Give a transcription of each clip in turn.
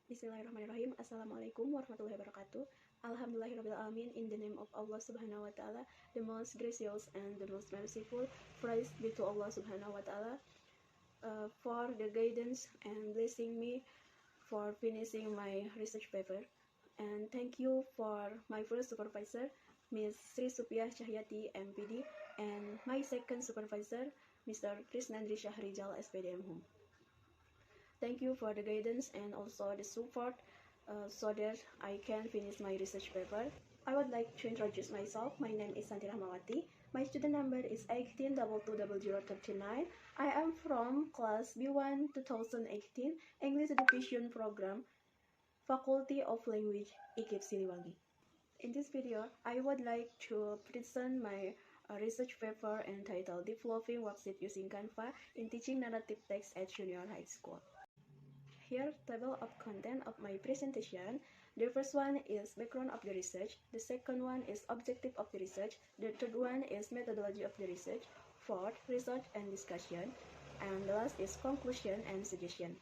Bismillahirrahmanirrahim. Assalamualaikum warahmatullahi wabarakatuh. Alhamdulillahirrahmanirrahim. In the name of Allah subhanahu wa ta'ala, the most gracious and the most merciful, praise be to Allah subhanahu wa ta'ala for the guidance and blessing me for finishing my research paper. And thank you for my first supervisor, Ms. Sri Supiah Cahyati, MPD, and my second supervisor, Mr. Krisnandri Shahrijal, SPDM Hum. Thank you for the guidance and also the support so that I can finish my research paper. I would like to introduce myself. My name is Santi Rahmawati. My student number is 18220039. I am from class B1 2018 English Education Program, Faculty of Language, IKIP Siliwangi. In this video, I would like to present my research paper entitled Developing Worksheet Using Canva in Teaching Narrative Text at Junior High School. Here, table of content of my presentation. The first one is background of the research. The second one is objective of the research. The third one is methodology of the research. Fourth, research and discussion. And the last is conclusion and suggestion.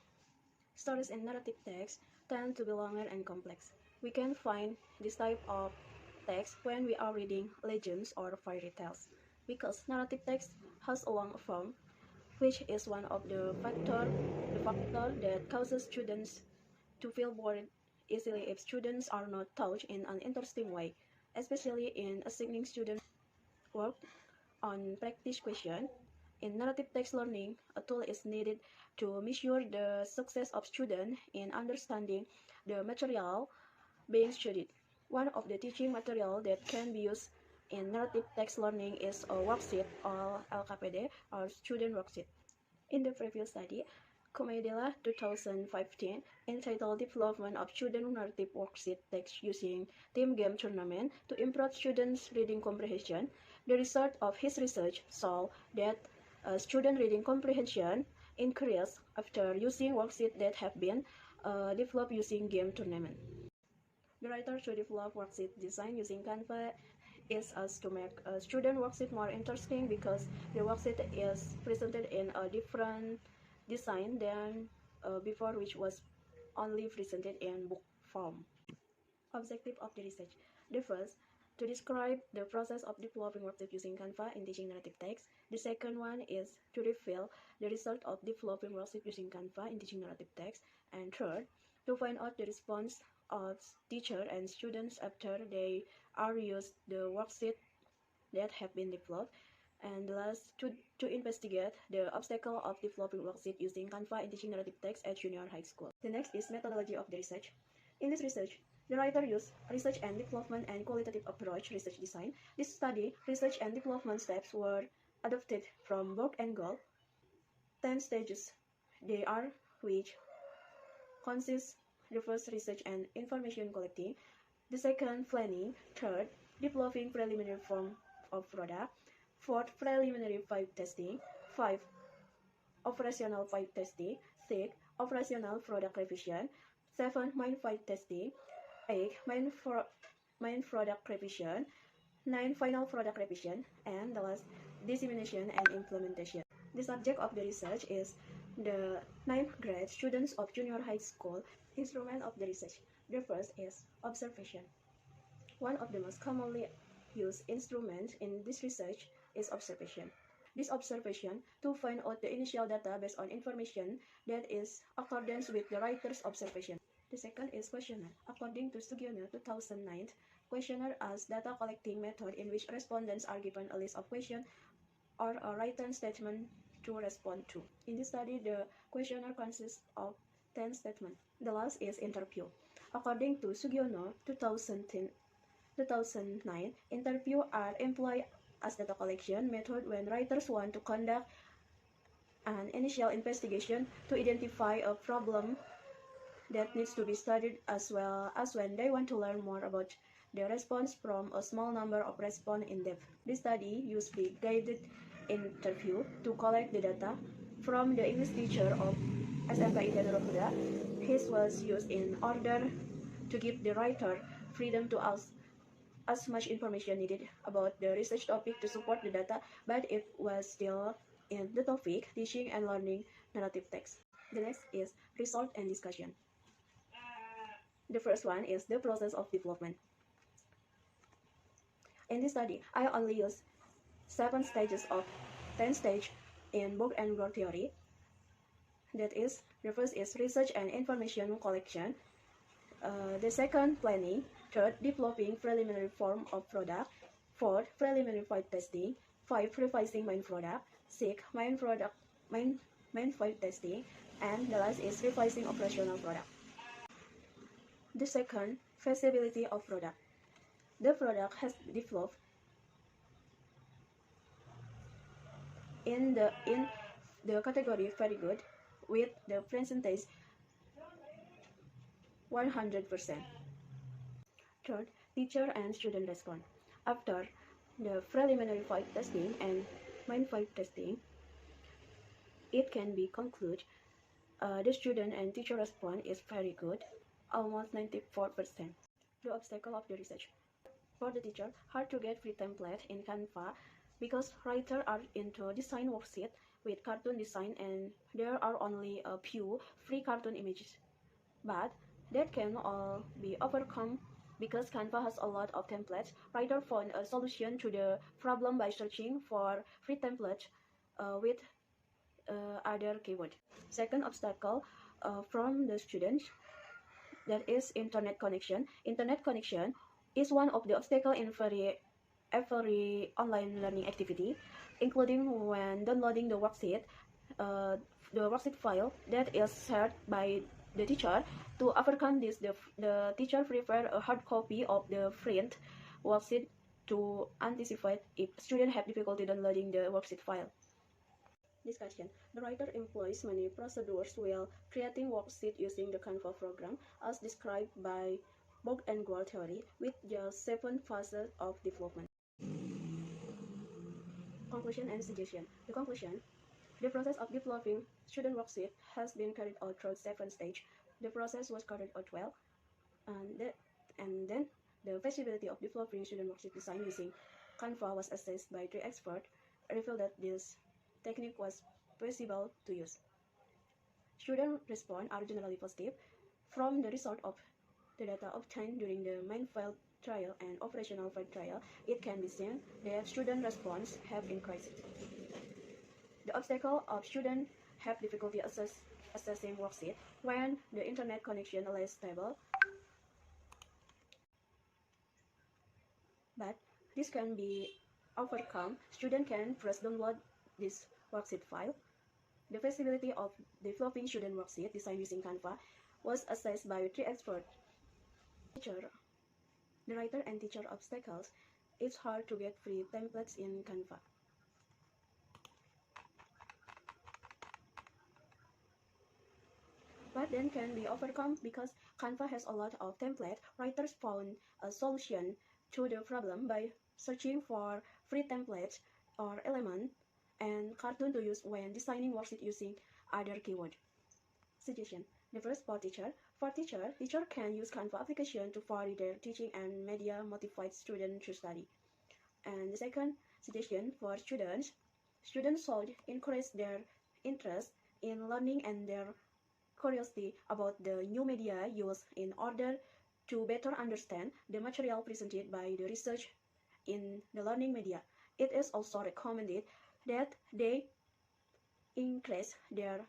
Stories in narrative text tend to be longer and complex. We can find this type of text when we are reading legends or fairy tales, because narrative text has a long form, which is one of the factor that causes students to feel bored easily if students are not taught in an interesting way, especially in assigning students work on practice question. In narrative text learning, a tool is needed to measure the success of students in understanding the material being studied. One of the teaching material that can be used in narrative text learning is a worksheet or LKPD or student worksheet. In the previous study, Comedela 2015, entitled Development of Student Narrative Worksheet Text Using Team Game Tournament to Improve Students' Reading Comprehension, the result of his research showed that student reading comprehension increased after using worksheets that have been developed using game tournament. The writer to develop worksheet design using Canva is as to make a student worksheet more interesting, because the worksheet is presented in a different design than before, which was only presented in book form. Objective of the research. The first, to describe the process of developing worksheet using Canva in teaching narrative text. The second one is to reveal the result of developing worksheet using Canva in teaching narrative text. And third, to find out the response of teacher and students after they are used the worksheet that have been developed. And last, to investigate the obstacle of developing worksheet using Canva in teaching narrative text at junior high school. The next is methodology of the research. In this research, the writer used research and development and qualitative approach research design. This study, research and development steps were adopted from work and goal. 10 stages they are, which consist the first, research and information collecting. The second, planning. Third, developing preliminary form of product. Fourth, preliminary pipe testing. 5, operational pipe testing. 6, operational product revision. 7, main pipe testing. 8, main product revision. 9, final product revision. And the last, dissemination and implementation. The subject of the research is the 9th grade students of junior high school. Instrument of the research. The first is observation. One of the most commonly used instruments in this research is observation. This observation to find out the initial data based on information that is accordance with the writer's observation. The second is questionnaire. According to Sugiono 2009, questionnaire as data collecting method in which respondents are given a list of questions or a written statement to respond to. In this study, the questionnaire consists of 10 statements. The last is interview. According to Sugiono 2009, interview are employed as data collection method when writers want to conduct an initial investigation to identify a problem that needs to be studied, as well as when they want to learn more about the response from a small number of respondents in depth. This study used the guided interview to collect the data from the English teacher of SMK Darul Huda. His was used in order to give the writer freedom to ask as much information needed about the research topic to support the data, but it was still in the topic teaching and learning narrative text. The next is result and discussion. The first one is the process of development. In this study, I only use 7 stages of 10 stage in book and word theory. That is, the first is research and information collection. The second, planning. Third, developing preliminary form of product. Fourth, preliminary flight testing. 5, revising main product. 6, main flight testing. And the last is revising operational product. The second, feasibility of product. The product has developed in the category very good with the percentage 100%. Third, teacher and student response. After the preliminary flight testing and main flight testing, it can be concluded the student and teacher response is very good, almost 94%. The obstacle of the research. For the teacher, hard to get free template in Canva because writers are into design worksheet with cartoon design and there are only a few free cartoon images. But that can all be overcome because Canva has a lot of templates. Writer found a solution to the problem by searching for free templates with other keywords. Second obstacle from the students, that is internet connection. Internet connection is one of the obstacles in every online learning activity, including when downloading the worksheet file that is shared by the teacher. To overcome this, the teacher prepared a hard copy of the print worksheet to anticipate if students have difficulty downloading the worksheet file. Discussion. The writer employs many procedures while creating worksheet using the Canva program as described by book and word theory with just 7 phases of development. Conclusion and suggestion. The conclusion. The process of developing student worksheet has been carried out through 7 stages. The process was carried out well, and then the feasibility of developing student worksheet design using Canva was assessed by 3 experts, revealed that this technique was possible to use. Student response are generally positive. From the result of the data obtained during the main file trial and operational file trial, it can be seen that student response have increased. The obstacle of students have difficulty accessing worksheet when the internet connection is less stable, but this can be overcome. Students can press download this worksheet file. The feasibility of developing student worksheet design using Canva was assessed by 3 experts. Teacher, the writer and teacher obstacles. It's hard to get free templates in Canva. But then can be overcome because Canva has a lot of templates. Writers found a solution to the problem by searching for free templates or elements and cartoon to use when designing worksheet using other keywords. Suggestion. The first, for teacher. For teacher can use Canva application to vary their teaching and media motivate students to study. And the second suggestion, for students should encourage their interest in learning and their curiosity about the new media used in order to better understand the material presented by the research in the learning media. It is also recommended that they increase their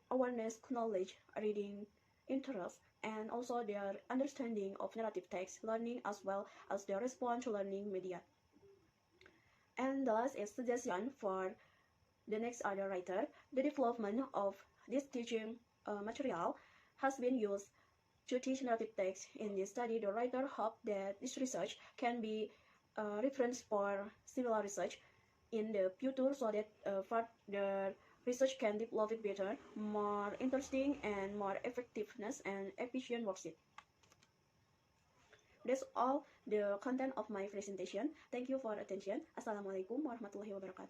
awareness, knowledge, reading interest, and also their understanding of narrative text learning as well as their response to learning media. And the last is suggestion for the next other writer. The development of this teaching material has been used to teach narrative text in this study. The writer hoped that this research can be a reference for similar research in the future so that further research can develop it better, more interesting, and more effectiveness and efficient worksheet. That's all the content of my presentation. Thank you for attention. Assalamualaikum warahmatullahi wabarakatuh.